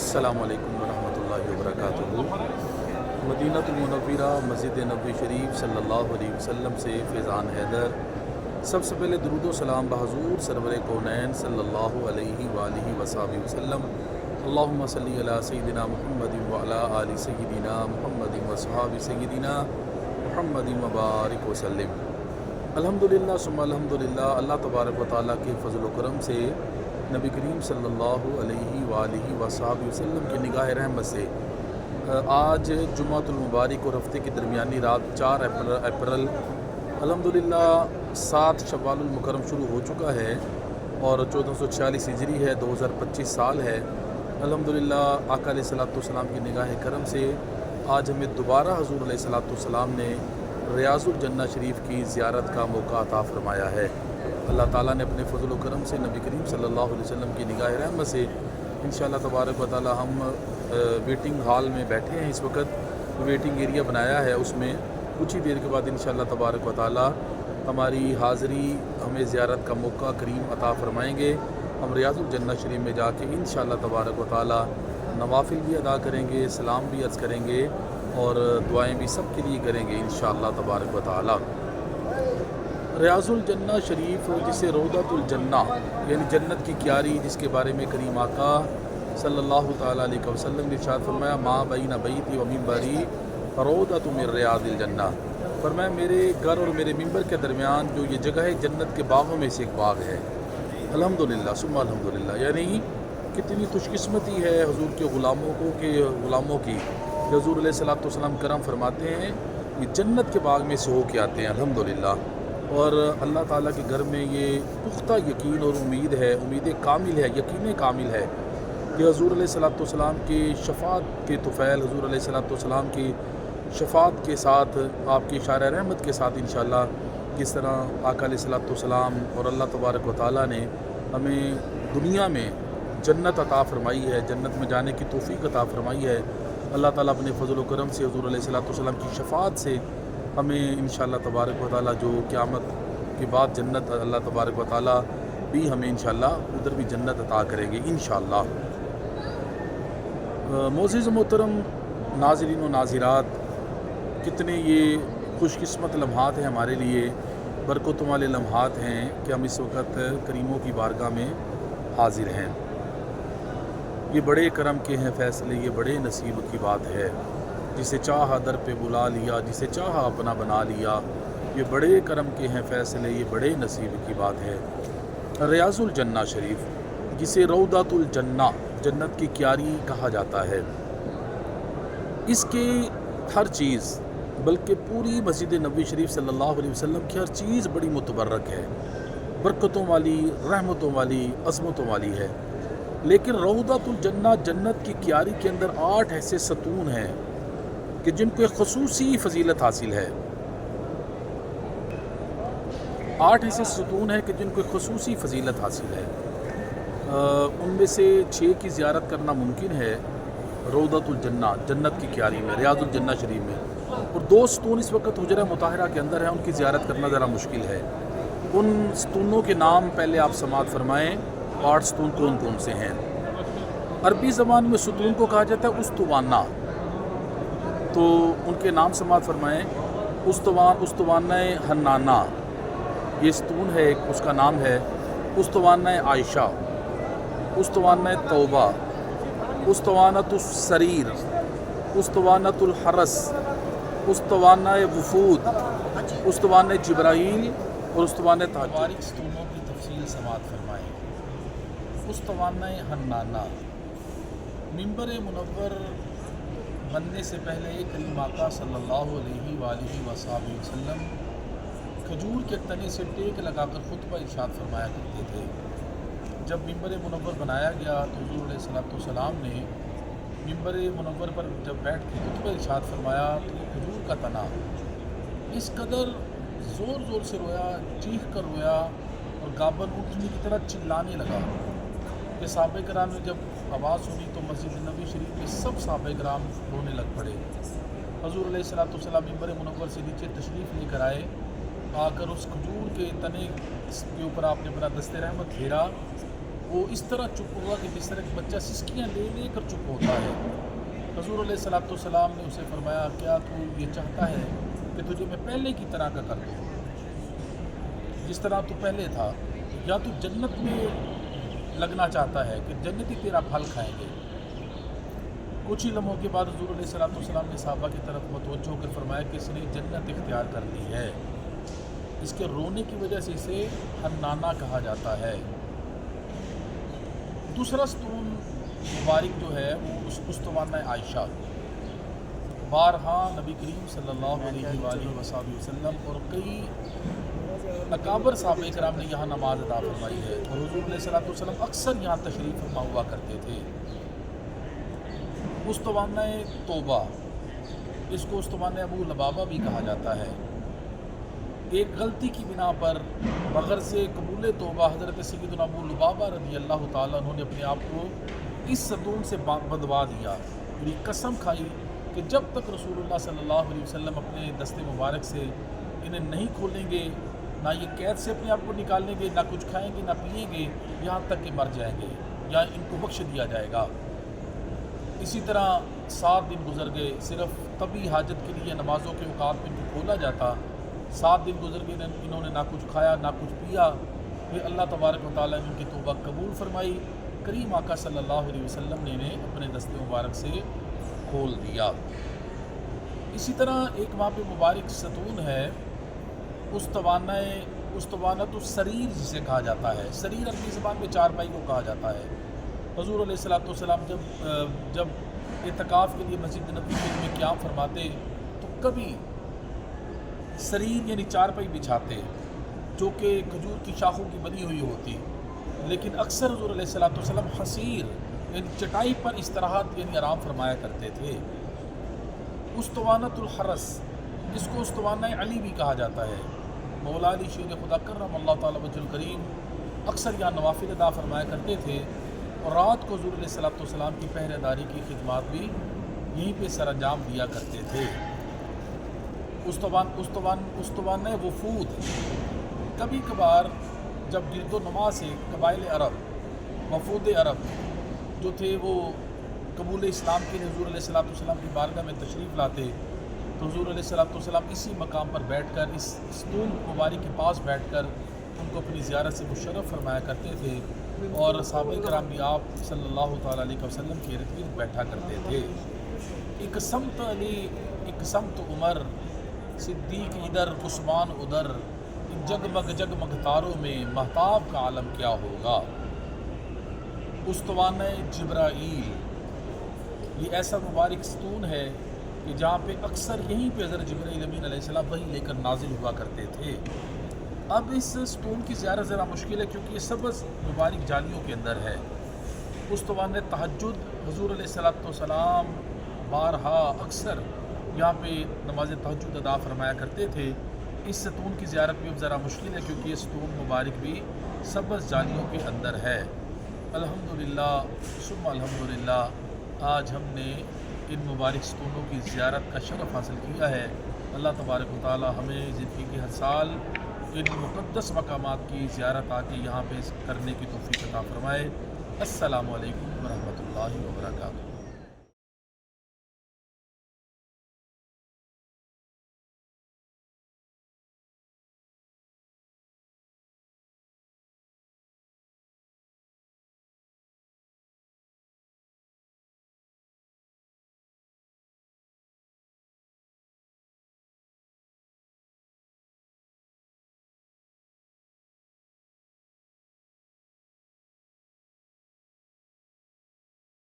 अस्सलामु अलैकुम वरहमतुल्लाहि वबरकातुहू। मदीनतुल मुनव्वरा मस्जिद नबवी शरीफ सल्लल्लाहु अलैहि वसल्लम से फैज़ान हैदर। सबसे पहले दुरूद व सलाम बहज़ूर सरवर कौनैन सल्लल्लाहु अलैहि वालिहि वसल्लम। अल्लाहुम्मा सल्ली अला सय्यिदिना मुहम्मदिन व अला आलि सय्यिदिना मुहम्मदिन व अस्हाबि सय्यिदिना मुहम्मदिन व बारिक वसल्लिम। अल्हम्दुलिल्लाह सुम्मा अल्हम्दुलिल्लाह। अल्लाह तबारक व तआला के फज़ल व करम से नबी करीम सल्लल्लाहु अलैहि वालिहि वसल्लम की निगाह रहमत से आज जुम्मतुल मुबारक और हफ्ते की दरमियानी रात 4 अप्रैल अल्हम्दुलिल्लाह 7 शव्वालुल मुकर्रम शुरू हो चुका है और 1446 हिजरी है, 2025 साल है। अल्हम्दुलिल्लाह आका अलैहिस्सलातु वस्सलाम की निगाह करम से आज हमें दोबारा हुज़ूर अलैहिस्सलातु वस्सलाम ने रियाज़ुल जन्नह शरीफ की ज़ियारत का मौका अता फ़रमाया है। अल्लाह ताला ने अपने फ़ज़ल व करम से नबी करीम सल्लल्लाहु अलैहि वसल्लम की निगाह रहमत से इंशाअल्लाह तबारक व तआला हम वेटिंग हॉल में बैठे हैं। इस वक्त वेटिंग एरिया बनाया है, उसमें कुछ ही देर के बाद इंशाअल्लाह तबारक व तआला हमारी हाज़री हमें ज़ियारत का मौका करीम अता फ़रमाएँगे। हम रियाज़ुल जन्नह शरीफ में जाके इंशाअल्लाह तबारक व तआला नवाफिल भी अदा करेंगे, सलाम भी अर्ज़ करेंगे और दुआएँ भी सब के लिए करेंगे इंशाअल्लाह तबारक व तआला। रियाज़ुल जन्नह शरीफ जिसे रौदतुल जन्नह यानी जन्नत की क्यारी, जिसके बारे में करीम आका सल्लल्लाहु ताला अलैहि वसल्लम ने इरशाद फरमाया मा बैना बैती व मिंबरी रौदतु मिन रियाज़िल जन्नह। फरमाया मेरे घर और मेरे मिंबर के दरमियान जो ये जगह है जन्नत के बागों में से एक बाग है। अल्हम्दुलिल्लाह सुम्मा अल्हम्दुलिल्लाह। यानी कितनी खुशकिस्मती है हुज़ूर के ग़ुलामों की कि हुज़ूर अलैहिस्सलातु वस्सलाम करम फरमाते हैं ये जन्नत के बाग में से हो के आते हैं अल्हम्दुलिल्लाह। और अल्लाह ताला के घर में ये पुख्ता यकीन और उम्मीद है, उम्मीद कामिल है, यकीन कामिल है कि हुज़ूर अलैहिस्सलातु वस्सलाम के शफ़ाअत के तुफ़ैल, हुज़ूर अलैहिस्सलातु वस्सलाम की शफ़ाअत के साथ, आपकी इशारा रहमत के साथ इंशाअल्लाह जिस तरह आका अलैहिस्सलातु वस्सलाम और अल्लाह तबारक व तआला ने हमें दुनिया में जन्नत अता फ़रमाई है, जन्नत में जाने की तौफ़ीक़ अता फ़रमाई है। अल्लाह ताला अपने फ़ज़ल व करम से हुज़ूर अलैहिस्सलातु वस्सलाम की शफ़ाअत से हमें इंशाअल्लाह तबारक व तआला जो क़यामत के बाद जन्नत अल्लाह तबारक व तआला भी हमें इंशाअल्लाह उधर भी जन्नत अता करेंगे इंशाअल्लाह। मोअज़्ज़िज़ मोहतरम नाज़रीन व नाज़िरात, कितने ये खुशकिस्मत लम्हात हैं हमारे लिए, बरकतों वाले लम्हात हैं कि हम इस वक्त करीमों की बारगाह में हाज़िर हैं। ये बड़े करम के हैं फ़ैसले, ये बड़े नसीब की बात है। जिसे चाहा दर पे बुला लिया, जिसे चाहा अपना बना लिया। ये बड़े करम के हैं फ़ैसले, ये बड़े नसीब की बात है। रियाज़ुल जन्नह शरीफ जिसे रौदतुल जन्नह जन्नत की क्यारी कहा जाता है, इसके हर चीज़ बल्कि पूरी मस्जिद नबवी शरीफ सल्लल्लाहु अलैहि वसल्लम की हर चीज़ बड़ी मुतबर्रक है, बरकतों वाली, रहमतों वाली, अज़मतों वाली है। लेकिन रौदतुल जन्नह जन्नत की क्यारी के अंदर 8 ऐसे सतून हैं कि जिनको एक ख़ुसूसी फ़जीलत हासिल है। 8 ऐसे सतून हैं कि जिनको एक ख़ुसूसी फ़जीलत हासिल है। उनमें से 6 की ज़ियारत करना मुमकिन है रौदतुल जन्नह जन्नत की क्यारी में, रियाज़ुल जन्नह शरीफ में, और 2 सतून इस वक्त हुजरा मुताहरा के अंदर हैं, उनकी ज़ियारत करना ज़रा मुश्किल है। उन सतूनों के नाम पहले आप समाअत फरमाएँ। 8 सतून कौन कौन से हैं? अरबी ज़बान में सतून को कहा जाता है उस्तवाना, तो उनके नाम समाअत फरमाएँ। उस्तवाना हन्नाना ये सतून है, उसका नाम है उस्तवाना आयशा, उस्तवाना तौबा, उस्तवानतुस सरीर, उस्तवानतुल हरस, उस्तवाना वफूद, उस्तवाना जिब्राईल और उस्तवाना तारीख सतूनों की तफसील समाअत फरमाएँ। उस्तवाना हन्नाना मिंबर मुनव्वर बनने से पहले करीम आका सल्लल्लाहु अलैहि वसल्लम खजूर के तने से टेक लगाकर खुतबा इरशाद फरमाया करते थे। जब मिंबर मुनव्वर बनाया गया तो हुज़ूर अलैहिस्सलातु वस्सलाम ने मिंबर मुनव्वर पर जब बैठ के खुतबा इरशाद फरमाया तो खजूर का तना इस कदर ज़ोर ज़ोर से रोया, चीख कर रोया और गाबन उठने की तरह चिल्लाने लगा कि सहाबा किराम ने जब आवाज़ सुनी तो मस्जिद नबी शरीफ में सब सहाबा किराम रोने लग पड़े। हुज़ूर अलैहिस्सलातु वस्सलाम मिंबर मुनव्वर से नीचे तशरीफ़ लेकर आए, आकर उस खजूर के तने के ऊपर आपने अपना दस्ते रहमत फेरा, وہ اس طرح چپ ہوا کہ جس طرح ایک بچہ سسکیاں لے لے کر چپ ہوتا ہے۔ حضور علیہ الصلوۃ والسلام نے اسے فرمایا کیا تو یہ چاہتا ہے کہ تجھے میں پہلے کی طرح کا کر دوں، جس طرح تو پہلے تھا، یا تو جنت میں لگنا چاہتا ہے کہ جنتی تیرا پھل کھائیں گے۔ کچھ ہی لمحوں کے بعد حضور علیہ الصلوۃ والسلام نے صحابہ کی طرف متوجہ ہو کر فرمایا کہ اس نے جنت اختیار کر لی ہے، اس کے رونے کی وجہ سے اسے حنانہ کہا جاتا ہے۔ دوسرا ستون مبارک جو ہے وہ استوانہ عائشہ، بارہا نبی کریم صلی اللہ علیہ وآلہ وسلم اور کئی اکابر صحابہ کرام نے یہاں نماز ادا فرمائی ہے، اور حضور علیہ الصلوۃ والسلام اکثر یہاں تشریف فرما ہوا کرتے تھے۔ استوانہ توبہ، اس کو استوانہ ابو لبابہ بھی کہا جاتا ہے۔ ایک غلطی کی بنا پر بغرض قبول توبہ حضرت سیدنا ابو لبابہ رضی اللہ تعالیٰ عنہ نے اپنے آپ کو اس ستون سے بندوا دیا، اور یہ قسم کھائی کہ جب تک رسول اللہ صلی اللہ علیہ وسلم اپنے دست مبارک سے انہیں نہیں کھولیں گے، نہ یہ قید سے اپنے آپ کو نکالیں گے، نہ کچھ کھائیں گے، نہ پئیں گے، یہاں تک کہ مر جائیں گے یا ان کو بخش دیا جائے گا۔ اسی طرح 7 دن گزر گئے، صرف طبی حاجت کے لیے نمازوں کے اوقات میں ان کو کھولا جاتا۔ 7 دن گزر گئے، انہوں نے نہ کچھ کھایا نہ کچھ پیا، پھر اللہ تبارک و تعالیٰ نے ان کی توبہ قبول فرمائی، کریم آقا صلی اللہ علیہ وسلم نے انہیں اپنے دست مبارک سے کھول دیا۔ اسی طرح ایک وہاں پہ مبارک ستون ہے استوانۃ السریر جسے کہا جاتا ہے۔ سریر عربی زبان میں چارپائی کو کہا جاتا ہے۔ حضور علیہ الصلوۃ والسلام جب اعتکاف کے لیے مسجد نبوی میں قیام فرماتے تو کبھی سریر یعنی چارپائی بچھاتے جو کہ کھجور کی شاخوں کی بنی ہوئی ہوتی، لیکن اکثر حضور علیہ الصلوۃ والسلام حصیر یعنی چٹائی پر استراحت یعنی آرام فرمایا کرتے تھے۔ استوانۃ الحرس، اس کو استوانہ علی بھی کہا جاتا ہے۔ مولا علی شیر خدا کرم اللہ تعالیٰ وجہ الکریم اکثر یہاں نوافل ادا فرمایا کرتے تھے، اور رات کو حضور علیہ الصلوۃ والسلام کی پہرے داری کی خدمات بھی یہیں پہ سر انجام دیا کرتے تھے۔ استوانہ وفود، کبھی کبھار جب گرد و نما سے قبائل عرب، وفود عرب جو تھے وہ قبول اسلام کے لیے حضور علیہ الصلوۃ والسلام کی بارگاہ میں تشریف لاتے تو حضور علیہ الصلوۃ والسلام اسی مقام پر بیٹھ کر، اس ستون مبارک کے پاس بیٹھ کر ان کو اپنی زیارت سے مشرف فرمایا کرتے تھے، اور صحابہ کرام بھی آپ صلی اللہ تعالیٰ علیہ وسلم کے ارد گرد بیٹھا کرتے تھے۔ ایک سمت علی، ایک سمت عمر، صدیق ادھر عثمان ادھر، جگمگ جگمگ تاروں میں مہتاب کا عالم کیا ہوگا۔ استوانہ جبرائیل، یہ ایسا مبارک ستون ہے کہ جہاں پہ اکثر یہیں پہ حضرت جبرائیل امین علیہ السلام وحی لے کر نازل ہوا کرتے تھے۔ اب اس ستون کی زیارت ذرا مشکل ہے کیونکہ یہ سبز مبارک جالیوں کے اندر ہے۔ استوانہ تہجد، حضور علیہ الصلوۃ والسلام بارہا اکثر یہاں پہ نماز تہجد ادا فرمایا کرتے تھے۔ اس ستون کی زیارت بھی اب ذرا مشکل ہے کیونکہ یہ ستون مبارک بھی سبز جالیوں کے اندر ہے۔ الحمدللہ ثم الحمدللہ، آج ہم نے ان مبارک ستونوں کی زیارت کا شرف حاصل کیا ہے۔ اللہ تبارک و تعالی ہمیں زندگی کے ہر سال ان مقدس مقامات کی زیارت آ کے یہاں پہ کرنے کی توفیق عطا فرمائے۔ السلام علیکم ورحمۃ اللہ وبرکاتہ۔